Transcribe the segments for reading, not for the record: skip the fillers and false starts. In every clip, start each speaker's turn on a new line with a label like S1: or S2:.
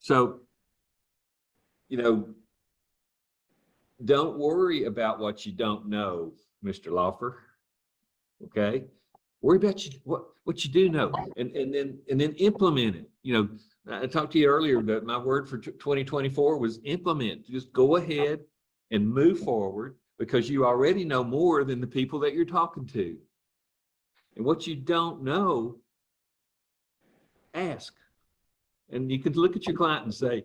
S1: So, don't worry about what you don't know, Mr. Lawfer. Okay. Worry about what you do know, and then implement it. I talked to you earlier that my word for 2024 was implement. Just go ahead and move forward, because you already know more than the people that you're talking to. And what you don't know, ask. And you can look at your client and say,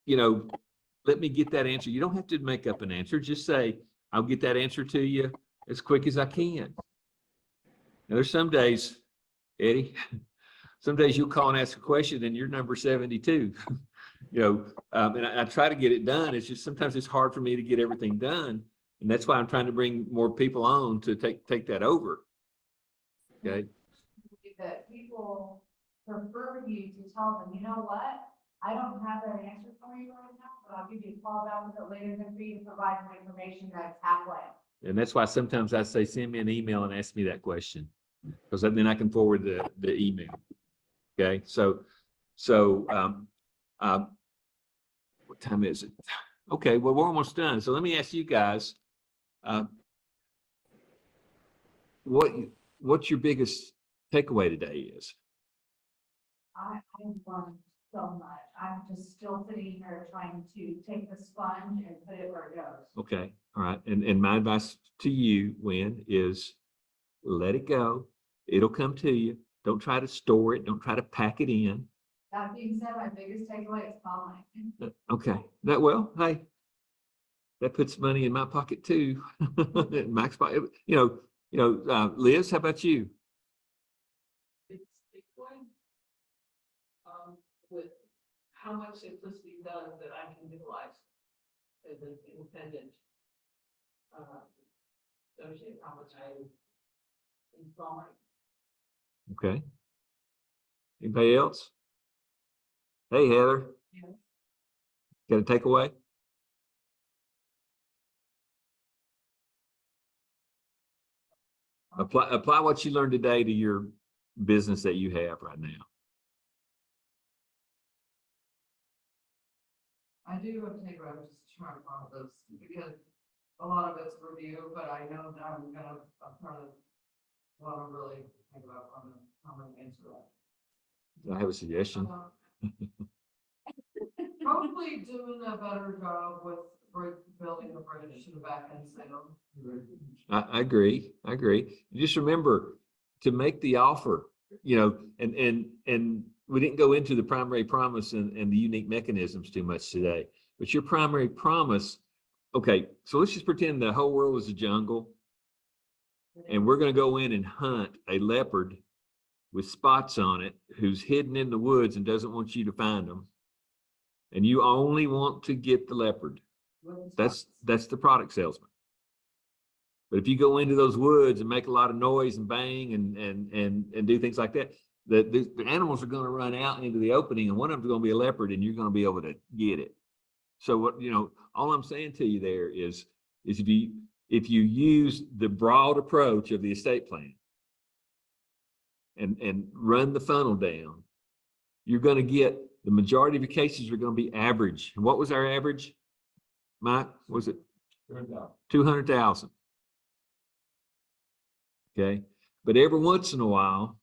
S1: let me get that answer. You don't have to make up an answer. Just say, I'll get that answer to you as quick as I can. Now, there's some days, Eddie, some days you'll call and ask a question and you're number 72. And I try to get it done. It's just sometimes it's hard for me to get everything done. And that's why I'm trying to bring more people on to take that over. Okay.
S2: That people prefer you to tell them, you know what? I don't have that answer for you right now, but I'll give you a call back with it later than for you to provide more information that's halfway.
S1: And that's why sometimes I say, send me an email and ask me that question, because then I can forward the email. Okay. So what time is it? Okay. Well, we're almost done. So let me ask you guys, what's your biggest takeaway today is?
S2: I learned so much. I'm just still sitting here trying to take the sponge and put it where it goes.
S1: Okay. All right. And my advice to you, Wynn, is let it go. It'll come to you. Don't try to store it. Don't try to pack it in.
S2: That being said, my biggest takeaway is following.
S1: Okay. Hey, that puts money in my pocket too. Max pocket. Liz, how about you?
S3: It's Bitcoin, with how much simplicity done that I can utilize as an independent associate, how much I install my.
S1: Okay. Anybody else? Hey, Heather.
S3: Yeah.
S1: Got a takeaway? Apply what you learned today to your business that you have right now.
S3: I do have to take what I was just trying to follow those, because a lot of it's review, but I know that I'm gonna want to really think about how I'm gonna answer that.
S1: I have a suggestion.
S3: Probably doing a better job with building a bridge to the back end sale.
S1: I agree. Just remember to make the offer, and we didn't go into the primary promise and the unique mechanisms too much today, but your primary promise. Okay. So let's just pretend the whole world is a jungle and we're going to go in and hunt a leopard with spots on it who's hidden in the woods and doesn't want you to find them. And you only want to get the leopard. That's the product salesman. But if you go into those woods and make a lot of noise and bang and do things like that, the animals are going to run out into the opening, and one of them is going to be a leopard, and you're going to be able to get it. So what all I'm saying to you there is if you use the broad approach of the estate plan and run the funnel down, you're going to get the majority of your cases are going to be average. And what was our average, Mike? Was it 200,000? Okay. But every once in a while,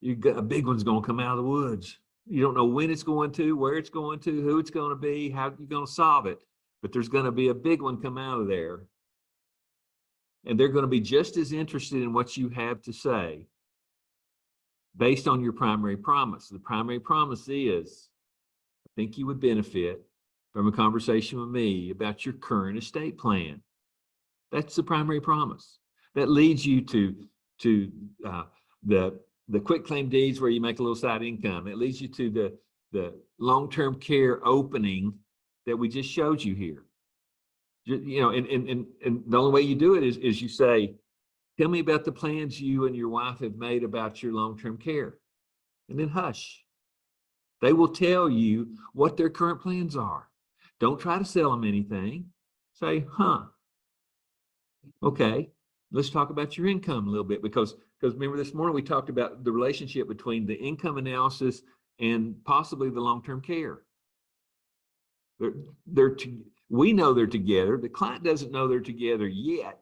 S1: you got a big one's going to come out of the woods. You don't know when it's going to, where it's going to, who it's going to be, how you're going to solve it. But there's going to be a big one come out of there. And they're going to be just as interested in what you have to say based on your primary promise. The primary promise is, I think you would benefit from a conversation with me about your current estate plan. That's the primary promise. That leads you to the quick claim deeds where you make a little side income. It leads you to the long-term care opening that we just showed you here. And the only way you do it is you say, tell me about the plans you and your wife have made about your long-term care. And then hush. They will tell you what their current plans are. Don't try to sell them anything. Say, okay, let's talk about your income a little bit, because remember this morning we talked about the relationship between the income analysis and possibly the long-term care. We know they're together. The client doesn't know they're together yet.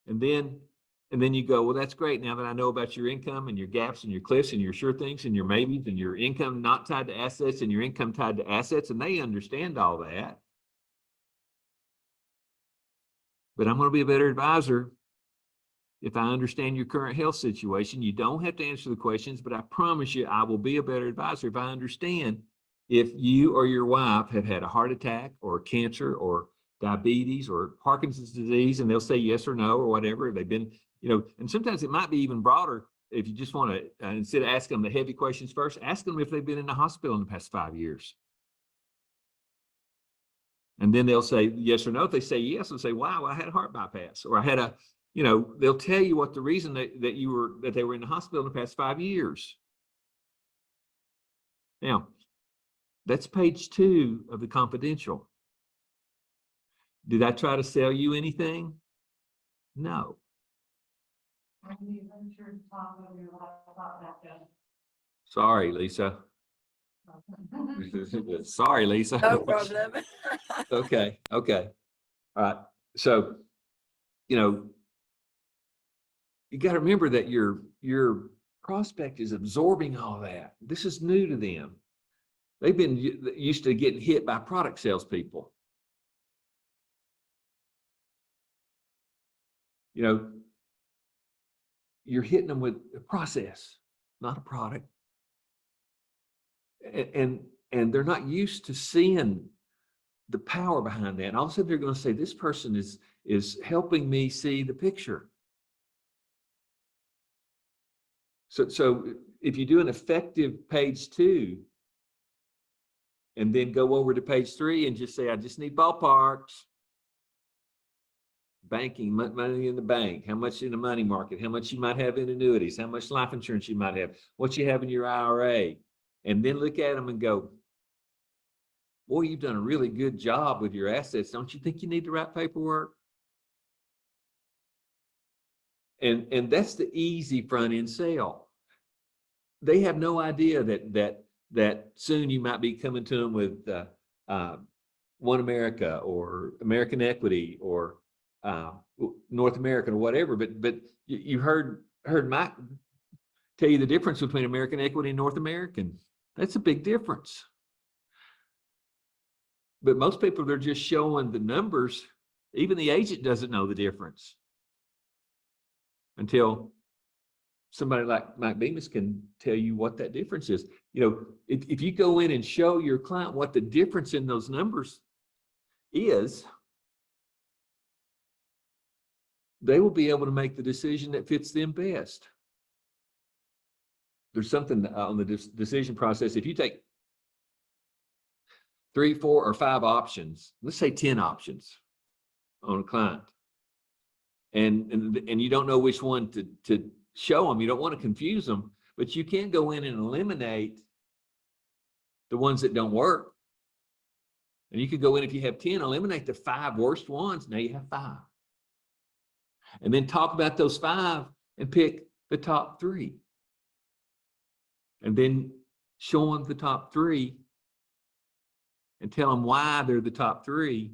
S1: And then you go, well, that's great. Now that I know about your income and your gaps and your cliffs and your sure things and your maybes and your income not tied to assets and your income tied to assets, and they understand all that. But I'm going to be a better advisor if I understand your current health situation. You don't have to answer the questions, but I promise you, I will be a better advisor if I understand if you or your wife have had a heart attack or cancer or diabetes or Parkinson's disease, and they'll say yes or no or whatever. They've been, and sometimes it might be even broader. If you just want to, instead of asking them the heavy questions first, ask them if they've been in the hospital in the past 5 years. And then they'll say yes or no. If they say yes, they'll say, wow, I had a heart bypass, or I had they'll tell you what the reason that they were in the hospital in the past 5 years. Now, that's page 2 of the confidential. Did I try to sell you anything? No. Sorry, Lisa. Sorry, Lisa.
S4: No problem.
S1: Okay. All right. So, you got to remember that your prospect is absorbing all that. This is new to them. They've been used to getting hit by product salespeople. You're hitting them with a process, not a product. And they're not used to seeing the power behind that. And all of a sudden they're going to say, this person is helping me see the picture. So if you do an effective page 2 and then go over to page 3 and just say, I just need ballparks. Banking, money in the bank, how much in the money market, how much you might have in annuities, how much life insurance you might have, what you have in your IRA. And then look at them and go, boy, you've done a really good job with your assets. Don't you think you need to write paperwork? And that's the easy front end sale. They have no idea that soon you might be coming to them with One America or American Equity or North American or whatever. But you heard Mike tell you the difference between American Equity and North American. That's a big difference. But most people, they're just showing the numbers. Even the agent doesn't know the difference until somebody like Mike Bemis can tell you what that difference is. If you go in and show your client what the difference in those numbers is, they will be able to make the decision that fits them best. There's something on the decision process. If you take 3, 4, or 5 options, let's say 10 options on a client, and you don't know which one to show them, you don't want to confuse them, but you can go in and eliminate the ones that don't work. And you could go in, if you have 10, eliminate the 5 worst ones. Now you have 5. And then talk about those 5 and pick the top 3. And then show them the top 3 and tell them why they're the top 3,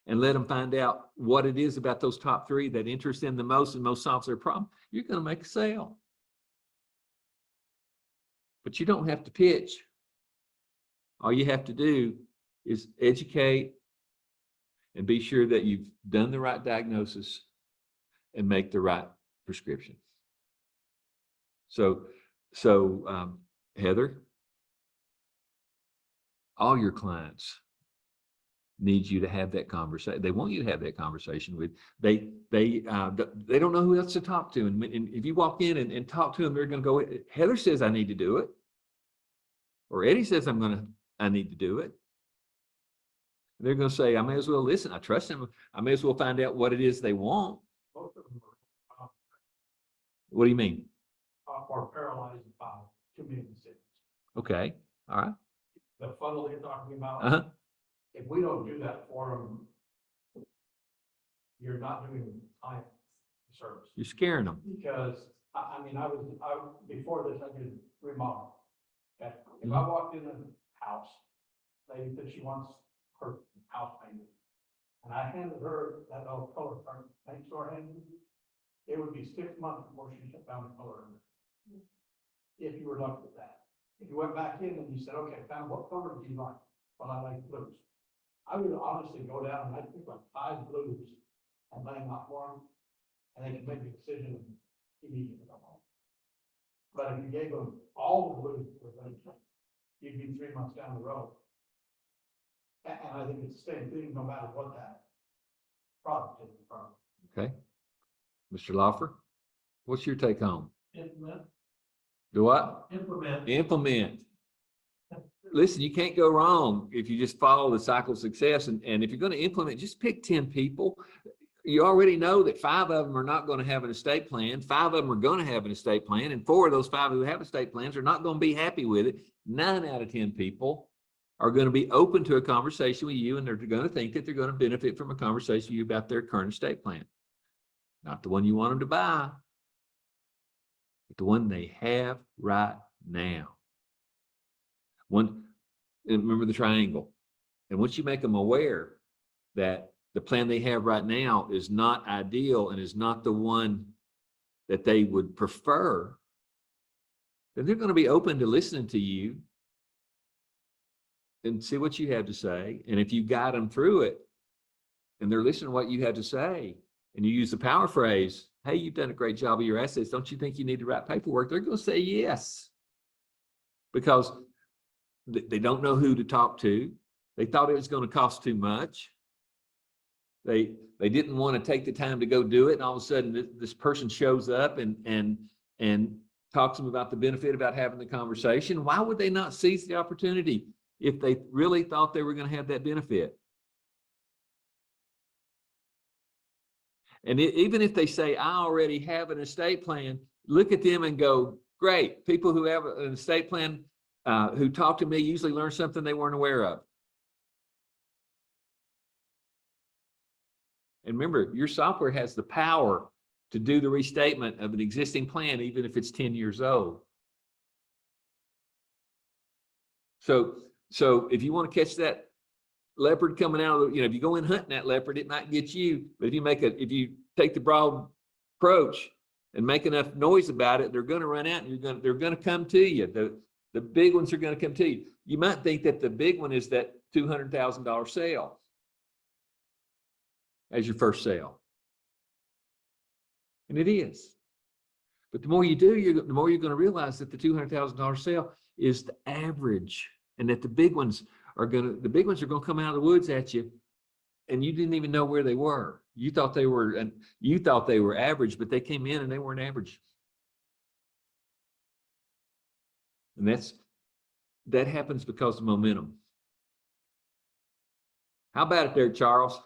S1: and let them find out what it is about those top 3 that interests them the most and most solves their problem. You're going to make a sale. But you don't have to pitch. All you have to do is educate and be sure that you've done the right diagnosis and make the right prescription. So Heather, all your clients need you to have that conversation. They want you to have that conversation with. They don't know who else to talk to, and if you walk in and talk to them, they're going to go, Heather says I need to do it, or Eddie says I need to do it. And they're going to say, I may as well listen. I trust them. I may as well find out what it is they want. What do you mean?
S5: Are paralyzed by too many decisions.
S1: Okay. All right.
S5: The funnel you're talking about, if we don't do that for them, you're not doing client service.
S1: You're scaring them.
S5: Because I mean, before this, I did remodel. Okay, if I walked in a house, lady said she wants her house painted. And I handed her that old color from paint store handed, it would be 6 months before she found the color in it. If you were lucky with that. If you went back in and you said, okay, found what color do you like? Well, I like blues. I would honestly go down and I'd pick like 5 blues and lay them out for them. And they can make a decision immediately. But if you gave them all the blues, you'd be 3 months down the road. And I think it's the same thing, no matter what that product is from.
S1: Okay. Mr. Lawfer, what's your take home?
S5: Implement.
S1: Do what?
S5: Implement.
S1: Implement. Listen, you can't go wrong if you just follow the cycle of success. And if you're going to implement, just pick 10 people. You already know that 5 of them are not going to have an estate plan. 5 of them are going to have an estate plan. And 4 of those 5 who have estate plans are not going to be happy with it. 9 out of 10 people are going to be open to a conversation with you, and they're going to think that they're going to benefit from a conversation with you about their current estate plan. Not the one you want them to buy, but the one they have right now. And remember the triangle. And once you make them aware that the plan they have right now is not ideal and is not the one that they would prefer, then they're going to be open to listening to you and see what you have to say. And if you guide them through it and they're listening to what you have to say, and you use the power phrase, hey, you've done a great job of your assets. Don't you think you need to write paperwork? They're going to say yes, because they don't know who to talk to. They thought it was going to cost too much. They didn't want to take the time to go do it. And all of a sudden this person shows up and talks to them about the benefit about having the conversation. Why would they not seize the opportunity if they really thought they were going to have that benefit? And even if they say, I already have an estate plan, look at them and go, great. People who have an estate plan who talk to me usually learn something they weren't aware of. And remember, your software has the power to do the restatement of an existing plan, even if it's 10 years old. So if you want to catch that leopard coming out of the, if you go in hunting that leopard, it might get you. But if you take the broad approach and make enough noise about it, they're going to run out and they're going to come to you. The big ones are going to come to you. You might think that the big one is that $200,000 sale as your first sale. And it is. But the more you do, the more you're going to realize that the $200,000 sale is the average, and that the big ones are going to come out of the woods at you, and you didn't even know where they were. You thought they were average, but they came in and they weren't average. And that happens because of momentum. How about it there, Charles?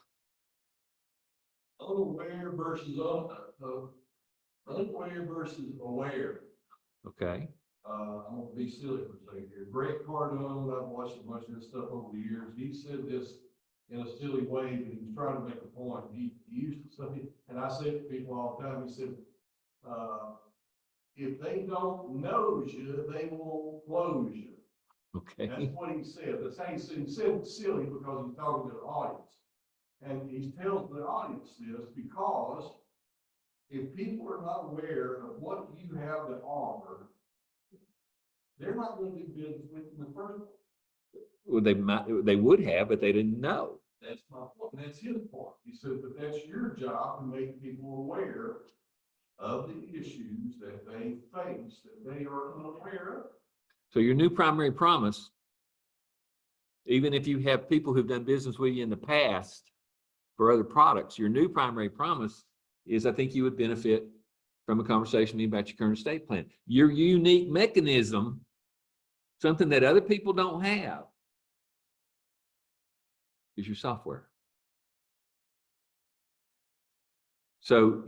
S4: Unaware versus unaware versus aware.
S1: Okay.
S4: I'm gonna be silly for a second here. Grant Cardone, I've watched a bunch of this stuff over the years. He said this in a silly way, but he was trying to make a point. He used to say, and I say it to people all the time, he said, if they don't know you, they will close you.
S1: Okay.
S4: That's what he said. That's how he said silly because he's talking to the audience. And he tells the audience this because if people are not aware of what you have to offer, they're not going to do business with you in the first place.
S1: Well, they would have, but they didn't know.
S4: That's my point. And that's his point. He said, but that's your job to make people aware of the issues that they face, that they are unaware of.
S1: So your new primary promise, even if you have people who've done business with you in the past for other products, your new primary promise is, I think you would benefit from a conversation with me about your current estate plan. Your unique mechanism, something that other people don't have, is your software. So,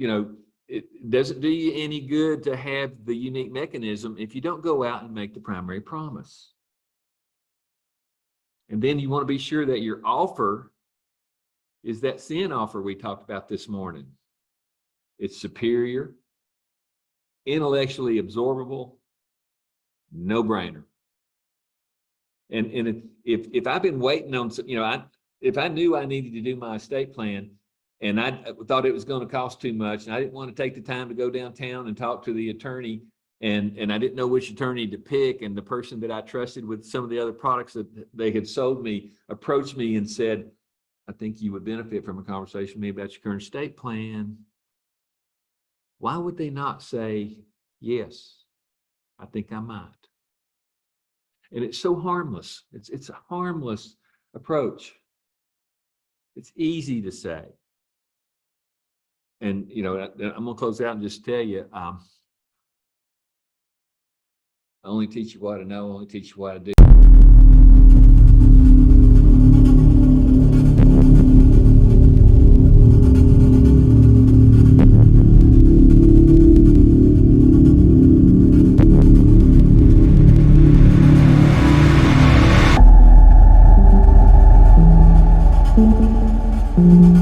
S1: it doesn't do you any good to have the unique mechanism if you don't go out and make the primary promise. And then you want to be sure that your offer is that sin offer we talked about this morning. It's superior, intellectually absorbable, no brainer. And if I've been waiting on, if I knew I needed to do my estate plan and I thought it was going to cost too much and I didn't want to take the time to go downtown and talk to the attorney and I didn't know which attorney to pick, and the person that I trusted with some of the other products that they had sold me approached me and said, I think you would benefit from a conversation with me about your current estate plan. Why would they not say, yes, I think I might? And it's so harmless. It's a harmless approach. It's easy to say. And, I'm going to close out and just tell you, I only teach you what I know, I only teach you what I do.
S6: Thank you.